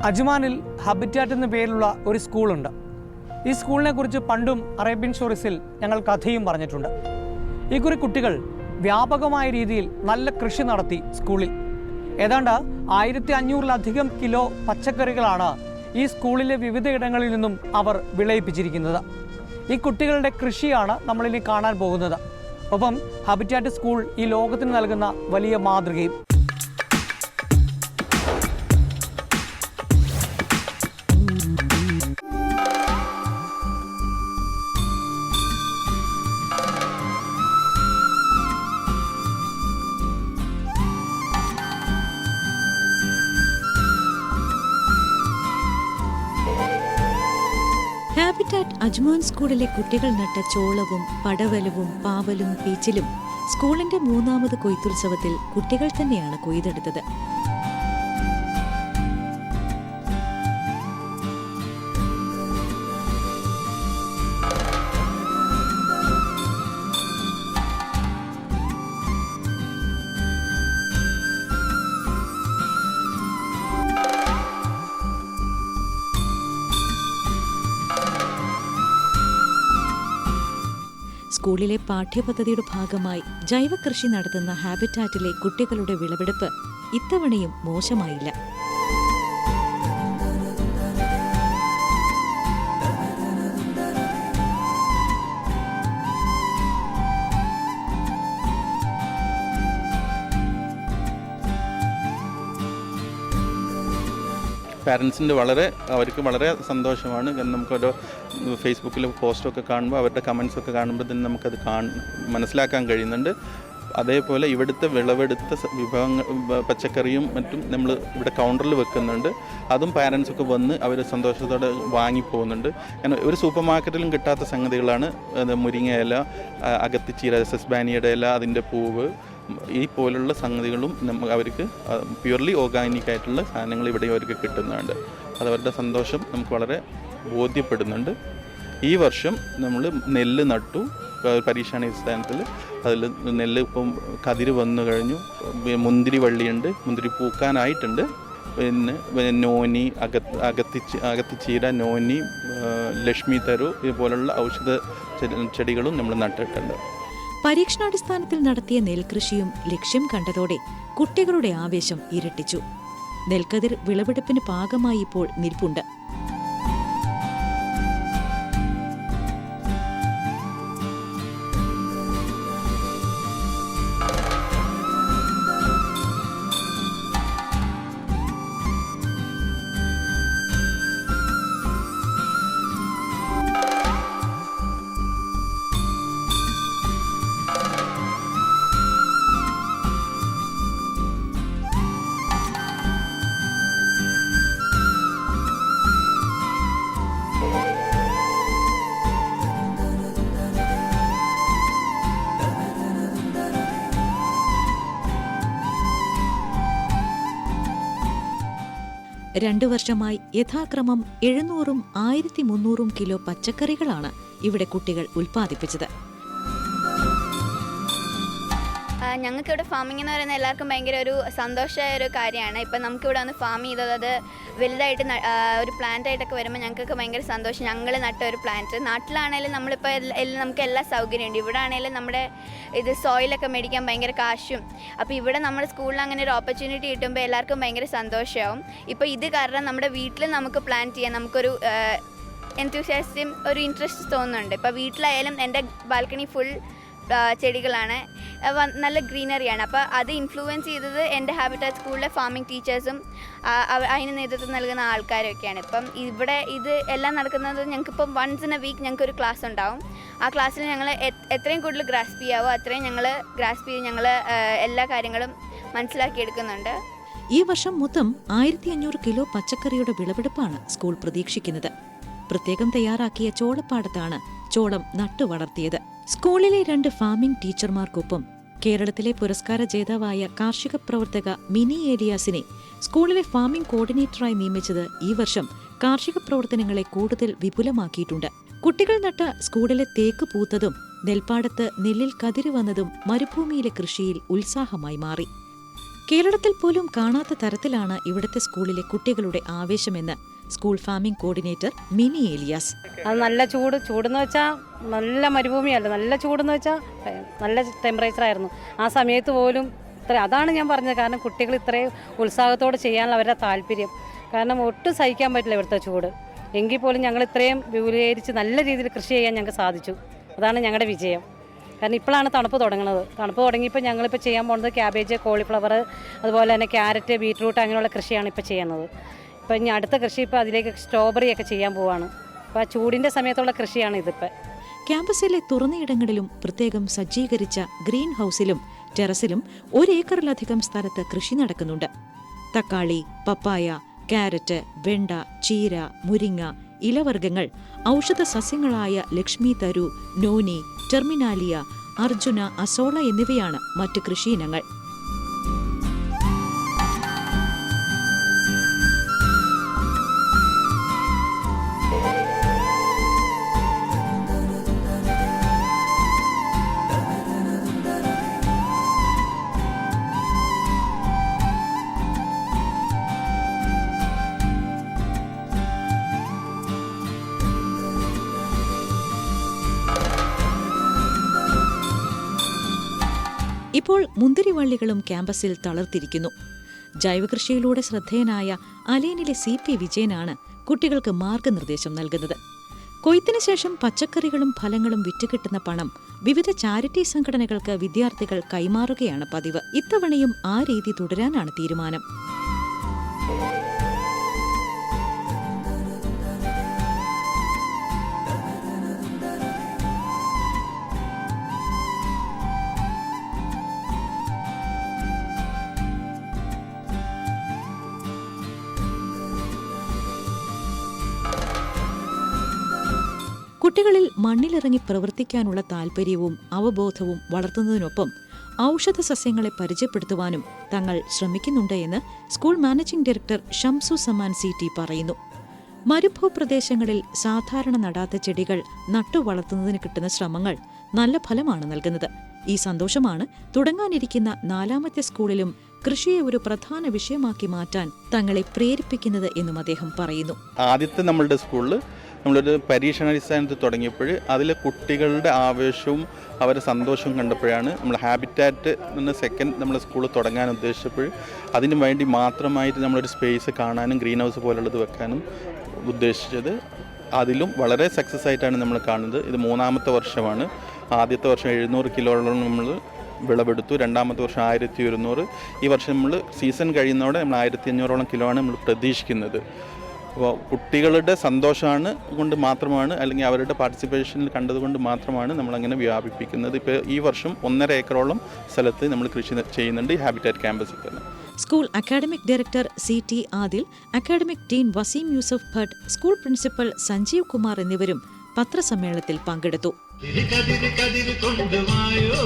അജ്മാനിൽ habitat എന്ന പേരിലുള്ള ഒരു സ്കൂളുണ്ട്. ഈ സ്കൂളിനെ കുറിച്ച് പണ്ടും അറേബ്യൻ സ്റ്റോറീസിൽ ഞങ്ങൾ കഥയും പറഞ്ഞിട്ടുണ്ട്. ഈ കുറി കുട്ടികൾ വ്യാപകമായ രീതിയിൽ നല്ല കൃഷി നടത്തി സ്കൂളിൽ. ഏതാണ്ട് 1500-ലധികം കിലോ പച്ചക്കറികളാണ് ഈ സ്കൂളിലെ വിവിധയിടങ്ങളിൽ നിന്നും അവർ വിളയിപ്പിച്ചിരിക്കുന്നത്. ഈ കുട്ടികളുടെ കൃഷിയാണ് നമ്മളിനി കാണാൻ പോകുന്നത്. ഒപ്പം ഹബിറ്റാറ്റ് സ്കൂൾ ഈ ലോകത്തിന് നൽകുന്ന വലിയ മാതൃകയും. ഹാബിറ്റാറ്റ് അജ്മാൻ സ്കൂളിലെ കുട്ടികൾ നട്ട ചോളവും പടവലവും പാവലും പീച്ചിലും സ്കൂളിന്റെ 3ാമത് കൊയ്ത്തുത്സവത്തിൽ കുട്ടികൾ തന്നെയാണ് കൊയ്തെടുത്തത്. സ്കൂളിലെ പാഠ്യപദ്ധതിയുടെ ഭാഗമായി ജൈവ കൃഷി നടത്തുന്ന ഹാബിറ്റാറ്റിലെ കുട്ടികളുടെ വിളവെടുപ്പ് ഇത്തവണയും മോശമായില്ല. പാരൻസിൻ്റെ അവർക്ക് വളരെ സന്തോഷമാണ്. കാരണം നമുക്കൊരു ഫേസ്ബുക്കിൽ പോസ്റ്റൊക്കെ കാണുമ്പോൾ അവരുടെ കമൻസൊക്കെ കാണുമ്പോൾ തന്നെ നമുക്കത് മനസ്സിലാക്കാൻ കഴിയുന്നുണ്ട്. അതേപോലെ ഇവിടുത്തെ വിളവെടുത്ത വിഭവങ്ങൾ പച്ചക്കറിയും മറ്റും നമ്മൾ ഇവിടെ കൗണ്ടറിൽ വെക്കുന്നുണ്ട്. അതും പാരൻസൊക്കെ വന്ന് അവർ സന്തോഷത്തോടെ വാങ്ങിപ്പോകുന്നുണ്ട്. കാരണം ഒരു സൂപ്പർ മാർക്കറ്റിലും കിട്ടാത്ത സംഗതികളാണ് മുരിങ്ങ ഇല, അകത്തിച്ചീര, സെസ്ബാനിയുടെ ഇല, അതിൻ്റെ പൂവ്, ഈ പോലുള്ള സംഗതികളും അവർക്ക് പ്യുവർലി ഓർഗാനിക് ആയിട്ടുള്ള സാധനങ്ങൾ ഇവിടെ അവർക്ക് കിട്ടുന്നുണ്ട്. അതവരുടെ സന്തോഷം നമുക്ക് വളരെ ബോധ്യപ്പെടുന്നുണ്ട്. ഈ വർഷം നമ്മൾ നെല്ല് നട്ടു പരീക്ഷണാടിസ്ഥാനത്തിൽ. അതിൽ നെല്ല് ഇപ്പം കതിര് വന്നു കഴിഞ്ഞു. മുന്തിരി വള്ളിയുണ്ട്, മുന്തിരി പൂക്കാനായിട്ടുണ്ട്. പിന്നെ നോനി, അകത്തിച്ചീര, നോനി, ലക്ഷ്മി തരു ഇതുപോലുള്ള ഔഷധ ചെടികളും നമ്മൾ നട്ടിട്ടുണ്ട്. പരീക്ഷണാടിസ്ഥാനത്തിൽ നടത്തിയ നെൽകൃഷിയും ലക്ഷ്യം കണ്ടതോടെ കുട്ടികളുടെ ആവേശം ഇരട്ടിച്ചു. നെൽക്കതിർ വിളവെടുപ്പിന് പാകമായി ഇപ്പോൾ നിൽപ്പുണ്ട്. രണ്ടു വർഷമായി യഥാക്രമം 700-ഉം 1300-ഉം കിലോ പച്ചക്കറികളാണ് ഇവിടെ കുട്ടികൾ ഉൽപ്പാദിപ്പിച്ചത്. ഞങ്ങൾക്കിവിടെ ഫാമിംഗ് എന്ന് പറയുന്നത് എല്ലാവർക്കും ഭയങ്കര ഒരു സന്തോഷമായ ഒരു കാര്യമാണ്. ഇപ്പം നമുക്കിവിടെ വന്ന് ഫാം ചെയ്തത് അത് വലുതായിട്ട് ഒരു പ്ലാന്റായിട്ടൊക്കെ വരുമ്പോൾ ഞങ്ങൾക്കൊക്കെ ഭയങ്കര സന്തോഷം. ഞങ്ങൾ നട്ട ഒരു പ്ലാന്റ്. നാട്ടിലാണെങ്കിലും നമ്മളിപ്പോൾ നമുക്ക് എല്ലാ സൗകര്യമുണ്ട്. ഇവിടെ ആണെങ്കിലും നമ്മുടെ സോയിലൊക്കെ മേടിക്കാൻ ഭയങ്കര കാശും. അപ്പോൾ ഇവിടെ നമ്മുടെ സ്കൂളിൽ അങ്ങനെ ഒരു ഓപ്പർച്യൂണിറ്റി കിട്ടുമ്പോൾ എല്ലാവർക്കും ഭയങ്കര സന്തോഷമാവും. ഇപ്പോൾ ഇത് കാരണം നമ്മുടെ വീട്ടിൽ നമുക്ക് പ്ലാന്റ് ചെയ്യാൻ നമുക്കൊരു എൻതൂസിയാസ്റ്റും ഒരു ഇൻട്രസ്റ്റ് തോന്നുന്നുണ്ട്. ഇപ്പോൾ വീട്ടിലായാലും എൻ്റെ ബാൽക്കണി ഫുൾ ചെടികളാണ്, നല്ല ഗ്രീനറിയാണ്. അപ്പോൾ അത് ഇൻഫ്ലുവൻസ് ചെയ്തത് എൻ്റെ ഹാബിറ്റാറ്റ് സ്കൂളിലെ ഫാമിംഗ് ടീച്ചേഴ്സും അതിന് നേതൃത്വം നൽകുന്ന ആൾക്കാരൊക്കെയാണ്. ഇപ്പം ഇവിടെ ഇത് എല്ലാം നടക്കുന്നത് ഞങ്ങൾക്കിപ്പം വൺസ് ഇൻ എ വീക്ക് ഞങ്ങൾക്കൊരു ക്ലാസ് ഉണ്ടാവും. ആ ക്ലാസ്സിൽ ഞങ്ങൾ എത്രയും കൂടുതൽ ഗ്രാസ്പ് ചെയ്യാവോ അത്രയും ഞങ്ങൾ ഗ്രാസ്പ് ചെയ്ത് ഞങ്ങൾ എല്ലാ കാര്യങ്ങളും മനസ്സിലാക്കിയെടുക്കുന്നുണ്ട്. ഈ വർഷം മൊത്തം 1500 കിലോ പച്ചക്കറിയുടെ വിളവെടുപ്പാണ് സ്കൂൾ പ്രതീക്ഷിക്കുന്നത്. പ്രത്യേകം തയ്യാറാക്കിയ ചോളപ്പാടത്താണ് ചോളം നട്ടുവളർത്തിയത്. സ്കൂളിലെ 2 ഫാമിംഗ് ടീച്ചർമാർക്കൊപ്പം കേരളത്തിലെ പുരസ്കാര ജേതാവായ കാർഷിക പ്രവർത്തക മിനി ഏലിയാസിനെ സ്കൂളിലെ ഫാമിംഗ് കോർഡിനേറ്ററായി നിയമിച്ചത് ഈ വർഷം കാർഷിക പ്രവർത്തനങ്ങളെ കൂടുതൽ വിപുലമാക്കിയിട്ടുണ്ട്. കുട്ടികൾ നട്ട സ്കൂളിലെ തേക്ക് പൂത്തതും നെൽപ്പാടത്ത് നെല്ലിൽ കതിര് വന്നതും മരുഭൂമിയിലെ കൃഷിയിൽ ഉത്സാഹമായി മാറി. കേരളത്തിൽ പോലും കാണാത്ത തരത്തിലാണ് ഇവിടുത്തെ സ്കൂളിലെ കുട്ടികളുടെ ആവേശമെന്ന് school farming coordinator Mini Elias. അത് നല്ല ചൂടെന്ന് വെച്ചാൽ നല്ല മരുഭൂമിയല്ല, നല്ല ചൂടെന്ന് വെച്ചാൽ നല്ല ടെമ്പറേച്ചറായിരുന്നു. ആ സമയത്ത് പോലും അതാണ് ഞാൻ പറഞ്ഞത്. കാരണം കുട്ടികൾ ഇത്രയും ഉത്സാഹത്തോടെ ചെയ്യാനുള്ള അവരുടെ താല്പര്യം. കാരണം ഒട്ടും സഹിക്കാൻ പറ്റില്ല ഇവിടുത്തെ ചൂട്. എങ്കിൽ പോലും ഞങ്ങൾ ഇത്രയും വിപുലീകരിച്ച് നല്ല രീതിയിൽ കൃഷി ചെയ്യാൻ ഞങ്ങൾക്ക് സാധിച്ചു. അതാണ് ഞങ്ങളുടെ വിജയം. കാരണം ഇപ്പോഴാണ് തണുപ്പ് തുടങ്ങുന്നത്. തണുപ്പ് തുടങ്ങിയപ്പോൾ ഞങ്ങളിപ്പോൾ ചെയ്യാൻ പോകുന്നത് ക്യാബേജ്, കോളിഫ്ലവർ, അതുപോലെ തന്നെ ക്യാരറ്റ്, ബീറ്റ്റൂട്ട് അങ്ങനെയുള്ള കൃഷിയാണ് ഇപ്പോൾ ചെയ്യുന്നത്. ഇപ്പോൾ ഇനി അടുത്ത കൃഷി ഇപ്പോൾ അതിലേക്ക് സ്ട്രോബെറി ഒക്കെ ചെയ്യാൻ പോവാണ്. അപ്പോൾ ആ ചൂടിൻ്റെ സമയത്തുള്ള കൃഷിയാണ് ഇതിപ്പോൾ. ക്യാമ്പസിലെ തുറന്നയിടങ്ങളിലും പ്രത്യേകം സജ്ജീകരിച്ച ഗ്രീൻ ഹൗസിലും ടെറസിലും 1 ഏക്കറിലധികം സ്ഥലത്ത് കൃഷി നടക്കുന്നുണ്ട്. തക്കാളി, പപ്പായ, ക്യാരറ്റ്, വെണ്ട, ചീര, മുരിങ്ങ, ഇലവർഗ്ഗങ്ങൾ, ഔഷധ സസ്യങ്ങളായ ലക്ഷ്മി തരു, നോനി, ടെർമിനാലിയ, അർജുന, അസോള എന്നിവയാണ് മറ്റ് കൃഷിയിനങ്ങൾ. ഇപ്പോൾ മുന്തിരിവള്ളികളും ക്യാമ്പസിൽ തളർത്തിരിക്കുന്നു. ജൈവകൃഷിയിലൂടെ ശ്രദ്ധേയനായ അലൈനിലെ CP വിജയനാണ് കുട്ടികൾക്ക് മാർഗനിർദ്ദേശം നൽകുന്നത്. കൊയ്ത്തിന് ശേഷം പച്ചക്കറികളും ഫലങ്ങളും വിറ്റുകിട്ടുന്ന പണം വിവിധ ചാരിറ്റി സംഘടനകൾക്ക് വിദ്യാർത്ഥികൾ കൈമാറുകയാണ് പതിവ്. ഇത്തവണയും ആ രീതി തുടരാനാണ് തീരുമാനം. കുട്ടികളിൽ മണ്ണിലിറങ്ങി പ്രവർത്തിക്കാനുള്ള താൽപ്പര്യവും അവബോധവും വളർത്തുന്നതിനൊപ്പം ഔഷധ സസ്യങ്ങളെ പരിചയപ്പെടുത്തുവാനും തങ്ങൾ ശ്രമിക്കുന്നുണ്ട് എന്ന് school managing director Shamsu Zaman CT പറയുന്നു. മരുഭൂപ്രദേശങ്ങളിൽ സാധാരണ നടാത്ത ചെടികൾ നട്ടുവളർത്തുന്നതിന് കിട്ടുന്ന ശ്രമങ്ങൾ നല്ല ഫലമാണ് നൽകുന്നത്. ഈ സന്തോഷമാണ് തുടങ്ങാനിരിക്കുന്ന 4ാമത്തെ സ്കൂളിലും കൃഷിയെ ഒരു പ്രധാന വിഷയമാക്കി മാറ്റാൻ തങ്ങളെ പ്രേരിപ്പിക്കുന്നത് എന്നും അദ്ദേഹം പറയുന്നു. ആദ്യത്തെ നമ്മളുടെ സ്കൂളിൽ നമ്മളൊരു പരീക്ഷണാടിസ്ഥാനത്തിൽ തുടങ്ങിയപ്പോൾ അതിലെ കുട്ടികളുടെ ആവേശവും അവരുടെ സന്തോഷവും കണ്ടപ്പോഴാണ് നമ്മൾ ഹാബിറ്റാറ്റ് എന്ന സെക്കൻഡ് നമ്മൾ സ്കൂൾ തുടങ്ങാൻ ഉദ്ദേശിച്ചപ്പോൾ അതിനു വേണ്ടി മാത്രമായിട്ട് നമ്മളൊരു സ്പേസ് കാണാനും ഗ്രീൻ ഹൗസ് പോലുള്ളത് വെക്കാനും ഉദ്ദേശിച്ചത്. അതിലും വളരെ സക്സസ് ആയിട്ടാണ് നമ്മൾ കാണുന്നത്. ഇത് 3ാമത്തെ വർഷമാണ്. ആദ്യത്തെ വർഷം 700 കിലോളം നമ്മൾ വിളവെടുത്തു. 2ാമത്തെ വർഷം 1100. ഈ വർഷം നമ്മൾ സീസൺ കഴിയുന്നതോടെ നമ്മൾ 1500ഓളം കിലോ ആണ് നമ്മൾ പ്രതീക്ഷിക്കുന്നത്. അപ്പോൾ കുട്ടികളുടെ സന്തോഷമാണ് കൊണ്ട് മാത്രമാണ്, അല്ലെങ്കിൽ അവരുടെ പാർട്ടിസിപ്പേഷനിൽ കണ്ടതുകൊണ്ട് മാത്രമാണ് നമ്മളങ്ങനെ വ്യാപിപ്പിക്കുന്നത്. ഇപ്പോൾ ഈ വർഷം 1.5 ഏക്കറോളം സ്ഥലത്ത് നമ്മൾ കൃഷി ചെയ്യുന്നുണ്ട് ഈ ഹാബിറ്റാറ്റ് ക്യാമ്പസിൽ തന്നെ. School academic director CT Adil, academic dean Waseem Yusuf Bhat, school principal Sanjeev Kumar എന്നിവരും പത്രസമ്മേളനത്തിൽ പങ്കെടുത്തു. കൊണ്ടുവായോ